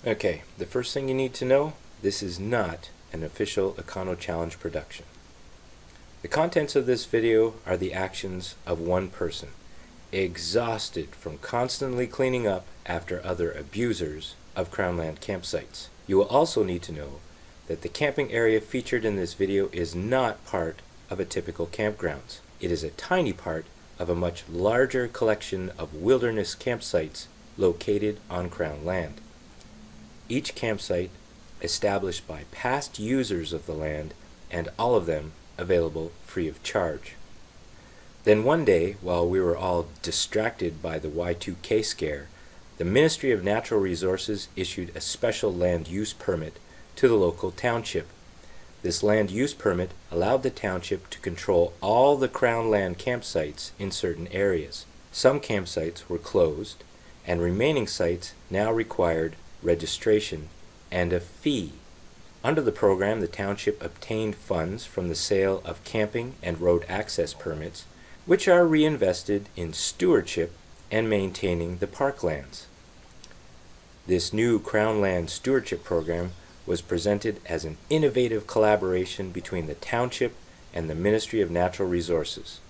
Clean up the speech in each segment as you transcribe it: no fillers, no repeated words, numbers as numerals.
Okay, the first thing you need to know, this is not an official Econo Challenge production. The contents of this video are the actions of one person, exhausted from constantly cleaning up after other abusers of Crownland campsites. You will also need to know that the camping area featured in this video is not part of a typical campgrounds. It is a tiny part of a much larger collection of wilderness campsites located on Crown land. Each campsite established by past users of the land, and all of them available free of charge. Then one day, while we were all distracted by the Y2K scare, the Ministry of Natural Resources issued a special land use permit to the local township. This land use permit allowed the township to control all the Crown land campsites in certain areas. Some campsites were closed, and remaining sites now required registration and a fee. Under the program, the township obtained funds from the sale of camping and road access permits, which are reinvested in stewardship and maintaining the parklands. This new Crown Land Stewardship Program was presented as an innovative collaboration between the township and the Ministry of Natural Resources.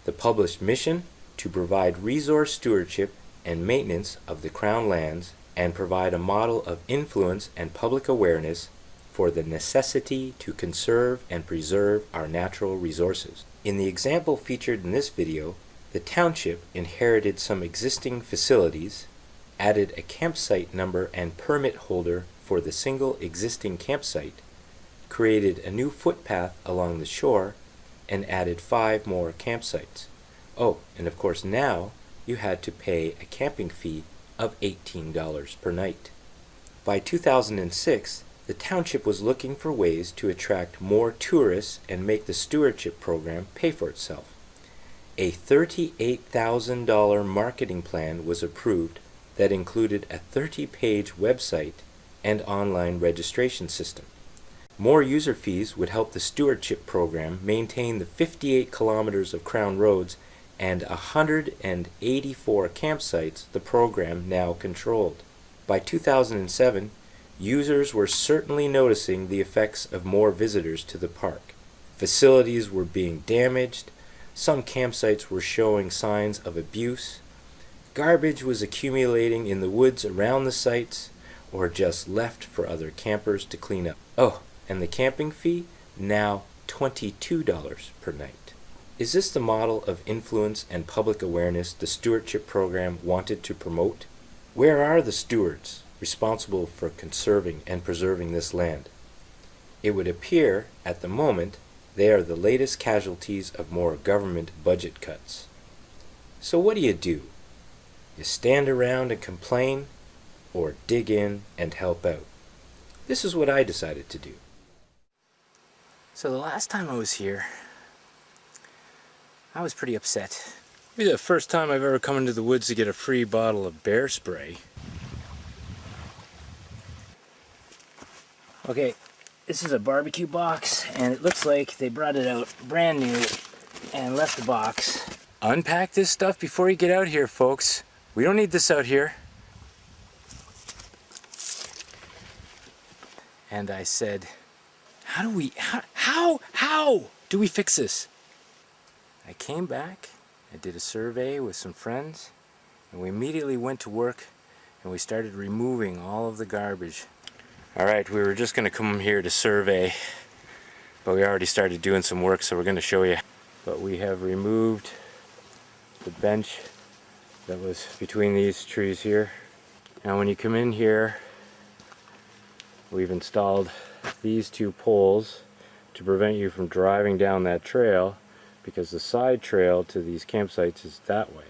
The published mission to provide resource stewardship and maintenance of the Crown lands and provide a model of influence and public awareness for the necessity to conserve and preserve our natural resources. In the example featured in this video, the township inherited some existing facilities, added a campsite number and permit holder for the single existing campsite, created a new footpath along the shore, and added 5 more campsites. Oh, and of course now you had to pay a camping fee of $18 per night. By 2006, the township was looking for ways to attract more tourists and make the stewardship program pay for itself. A $38,000 marketing plan was approved that included a 30-page website and online registration system. More user fees would help the stewardship program maintain the 58 kilometers of Crown roads and 184 campsites the program now controlled. By 2007, users were certainly noticing the effects of more visitors to the park. Facilities were being damaged, some campsites were showing signs of abuse, garbage was accumulating in the woods around the sites, or just left for other campers to clean up. Oh, and the camping fee? Now $22 per night. Is this the model of influence and public awareness the stewardship program wanted to promote? Where are the stewards responsible for conserving and preserving this land? It would appear, at the moment, they are the latest casualties of more government budget cuts. So what do? You stand around and complain, or dig in and help out? This is what I decided to do. So the last time I was here, I was pretty upset. Maybe the first time I've ever come into the woods to get a free bottle of bear spray. Okay, this is a barbecue box, and it looks like they brought it out brand new and left the box. Unpack this stuff before you get out here, folks. We don't need this out here. And I said, how do we fix this? I came back, I did a survey with some friends, and we immediately went to work and we started removing all of the garbage. Alright, we were just going to come here to survey, but we already started doing some work, so we're going to show you. But we have removed the bench that was between these trees here. Now when you come in here, we've installed these 2 poles to prevent you from driving down that trail, because the side trail to these campsites is that way.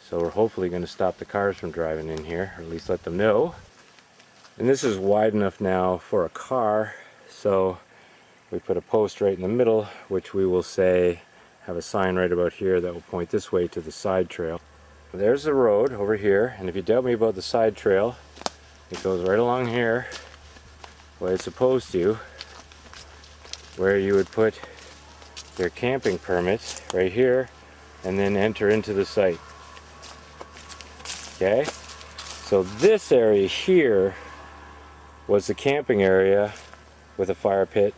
So we're hopefully going to stop the cars from driving in here, or at least let them know. And this is wide enough now for a car, so we put a post right in the middle, which we will say have a sign right about here that will point this way to the side trail. There's the road over here, and if you doubt me about the side trail, it goes right along here, the way it's supposed to, where you would put their camping permits right here and then enter into the site. Okay? So this area here was the camping area with a fire pit,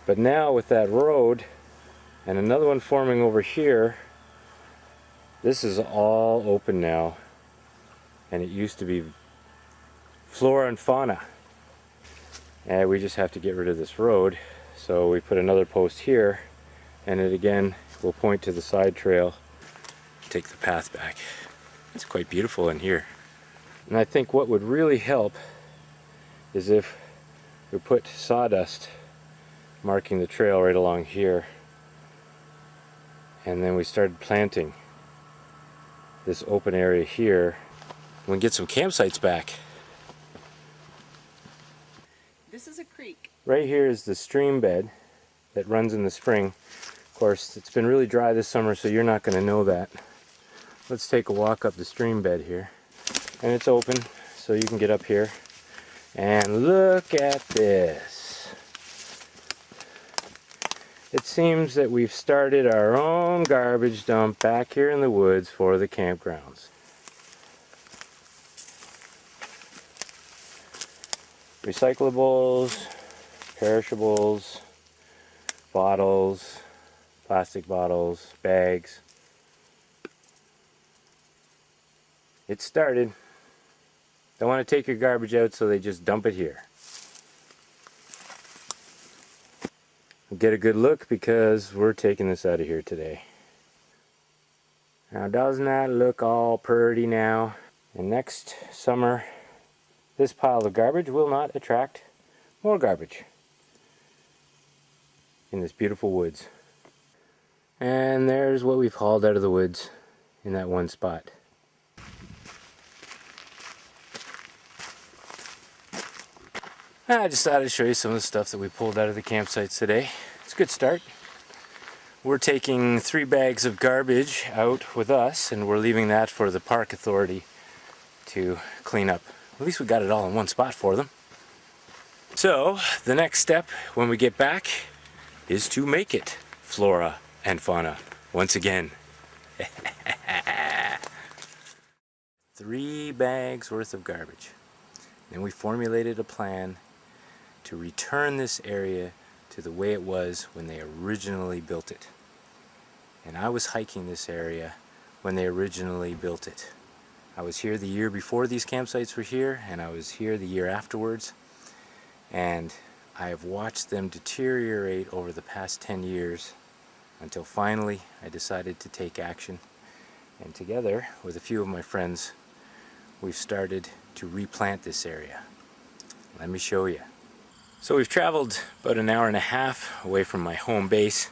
but now with that road and another one forming over here, this is all open now, and it used to be flora and fauna. And we just have to get rid of this road, so we put another post here, and it again will point to the side trail. Take the path back. It's quite beautiful in here. And I think what would really help is if we put sawdust marking the trail right along here, and then we started planting this open area here. We can get some campsites back. This is a creek. Right here is the stream bed that runs in the spring. Of course, it's been really dry this summer, so you're not going to know that. Let's take a walk up the stream bed here. And it's open, so you can get up here. And look at this. It seems that we've started our own garbage dump back here in the woods for the campgrounds. Recyclables, perishables, bottles, plastic bottles, bags. It started. Don't want to take your garbage out, so they just dump it here. Get a good look because we're taking this out of here today. Now, doesn't that look all pretty now? And next summer, this pile of garbage will not attract more garbage in this beautiful woods. And there's what we've hauled out of the woods in that one spot. I just thought I'd show you some of the stuff that we pulled out of the campsites today. It's a good start. We're taking 3 bags of garbage out with us, and we're leaving that for the park authority to clean up. At least we got it all in one spot for them. So, the next step when we get back is to make it flora and fauna once again. 3 bags worth of garbage. Then we formulated a plan to return this area to the way it was when they originally built it. And I was hiking this area when they originally built it. I was here the year before these campsites were here, and I was here the year afterwards. And I have watched them deteriorate over the past 10 years until finally I decided to take action. And together with a few of my friends, we've started to replant this area. Let me show you. So we've traveled about an hour and a half away from my home base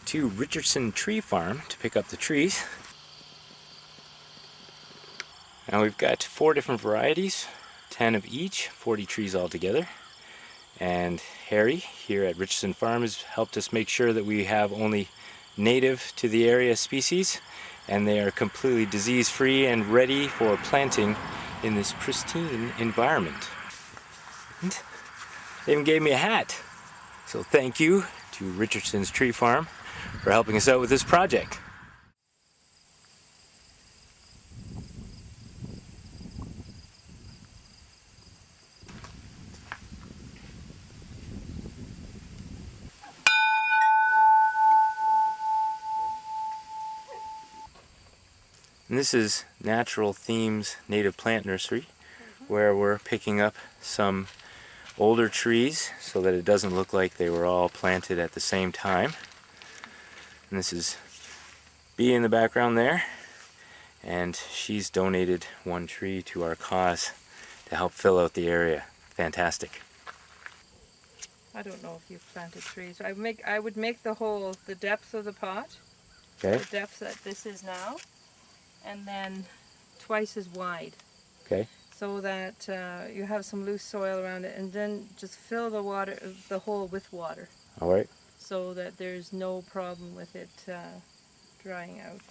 to Richardson Tree Farm to pick up the trees. Now we've got 4 different varieties, 10 of each, 40 trees altogether. And Harry here at Richardson Farm has helped us make sure that we have only native to the area species, and they are completely disease-free and ready for planting in this pristine environment. And they even gave me a hat. So thank you to Richardson's Tree Farm for helping us out with this project. And this is Natural Themes Native Plant Nursery, where we're picking up some older trees so that it doesn't look like they were all planted at the same time. And this is Bee in the background there, and she's donated 1 tree to our cause to help fill out the area. Fantastic. I don't know if you've planted trees. I would make the depth of the pot, Okay. the depth that this is now, and then twice as wide. Okay. So that you have some loose soil around it, and then just fill the hole with water, All right. so that there's no problem with it drying out.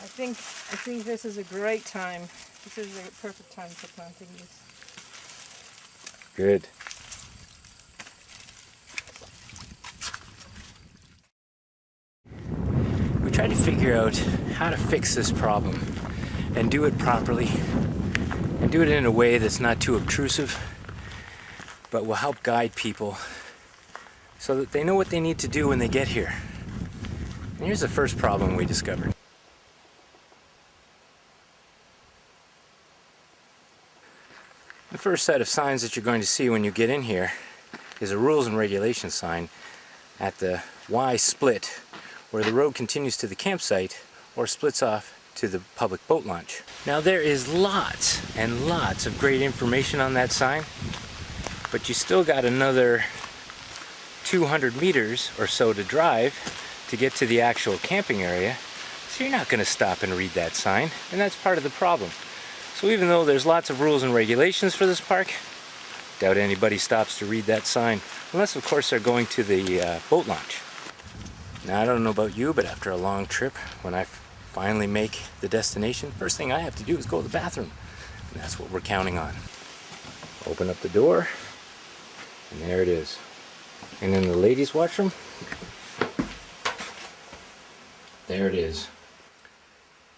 I think this is a great time. This is a perfect time for planting these. Good. We tried to figure out how to fix this problem, and do it properly, and do it in a way that's not too obtrusive, but will help guide people so that they know what they need to do when they get here. And here's the first problem we discovered. The first set of signs that you're going to see when you get in here is a rules and regulations sign at the Y split, where the road continues to the campsite or splits off to the public boat launch. Now there is lots and lots of great information on that sign, but you still got another 200 meters or so to drive to get to the actual camping area, so you're not going to stop and read that sign, and that's part of the problem. So even though there's lots of rules and regulations for this park, doubt anybody stops to read that sign, unless of course they're going to the boat launch. Now I don't know about you, but after a long trip, when I finally make the destination, first thing I have to do is go to the bathroom, and that's what we're counting on. Open up the door, and there it is. And in the ladies' washroom, there it is.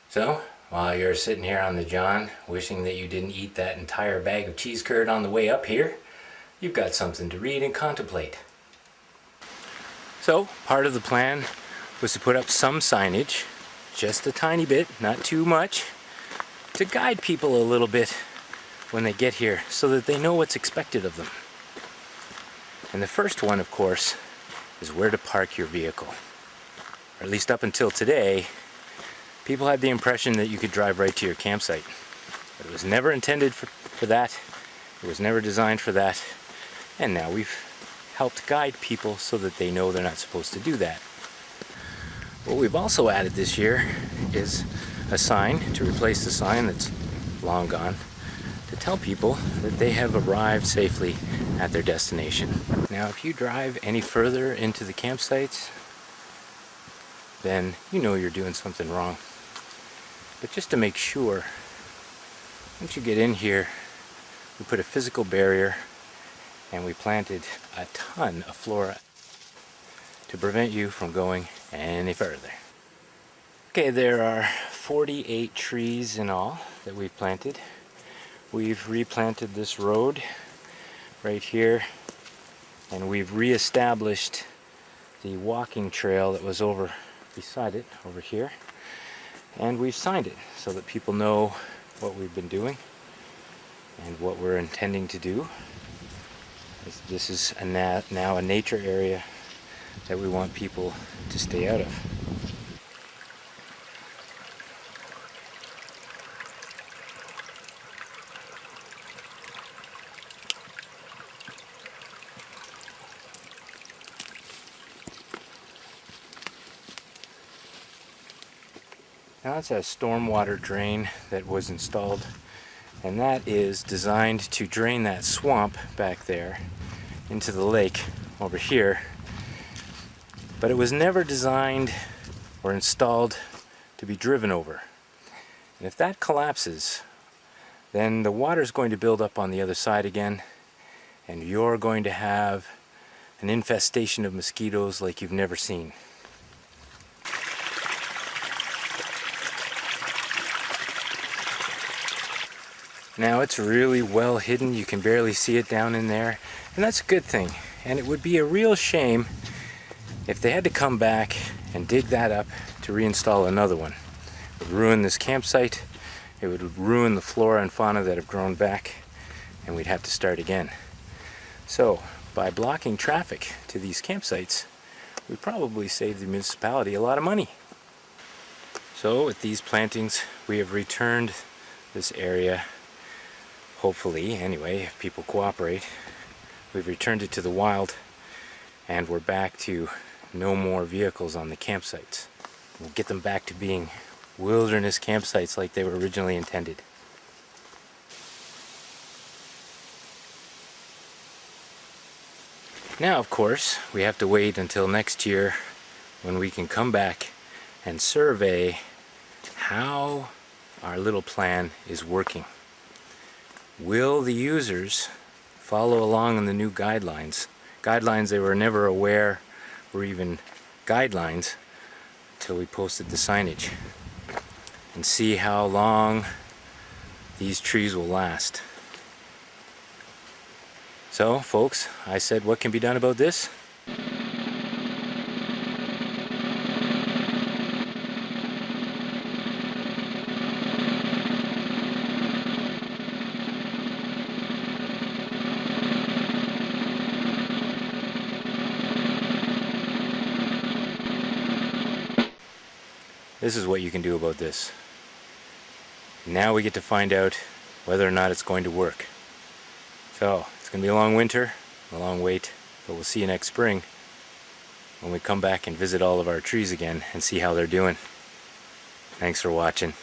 So, while you're sitting here on the john, wishing that you didn't eat that entire bag of cheese curd on the way up here, you've got something to read and contemplate. So, part of the plan was to put up some signage, just a tiny bit, not too much, to guide people a little bit when they get here so that they know what's expected of them. And the first one, of course, is where to park your vehicle. Or at least up until today, people had the impression that you could drive right to your campsite. But it was never intended for that. It was never designed for that. And now we've helped guide people so that they know they're not supposed to do that. What we've also added this year is a sign to replace the sign that's long gone, to tell people that they have arrived safely at their destination. Now, if you drive any further into the campsites, then you know you're doing something wrong. But just to make sure, once you get in here, we put a physical barrier and we planted a ton of flora to prevent you from going any further. Okay, there are 48 trees in all that we've planted. We've replanted this road right here, and we've reestablished the walking trail that was over beside it, over here. And we've signed it so that people know what we've been doing and what we're intending to do. This is now a nature area that we want people to stay out of. Now it's a stormwater drain that was installed, and that is designed to drain that swamp back there into the lake over here. But it was never designed or installed to be driven over. And if that collapses, then the water is going to build up on the other side again, and you're going to have an infestation of mosquitoes like you've never seen. Now it's really well hidden, you can barely see it down in there, and that's a good thing. And it would be a real shame if they had to come back and dig that up to reinstall another one. It would ruin this campsite, it would ruin the flora and fauna that have grown back, and we'd have to start again. So, by blocking traffic to these campsites, we probably save the municipality a lot of money. So, with these plantings, we have returned this area. Hopefully, anyway, if people cooperate, we've returned it to the wild, and we're back to no more vehicles on the campsites. We'll get them back to being wilderness campsites like they were originally intended. Now, of course, we have to wait until next year when we can come back and survey how our little plan is working. Will the users follow along in the new guidelines? Guidelines they were never aware were even guidelines until we posted the signage. and see how long these trees will last. So, folks, I said what can be done about this? This is what you can do about this. Now we get to find out whether or not it's going to work. So, it's going to be a long winter, a long wait, but we'll see you next spring when we come back and visit all of our trees again and see how they're doing. Thanks for watching.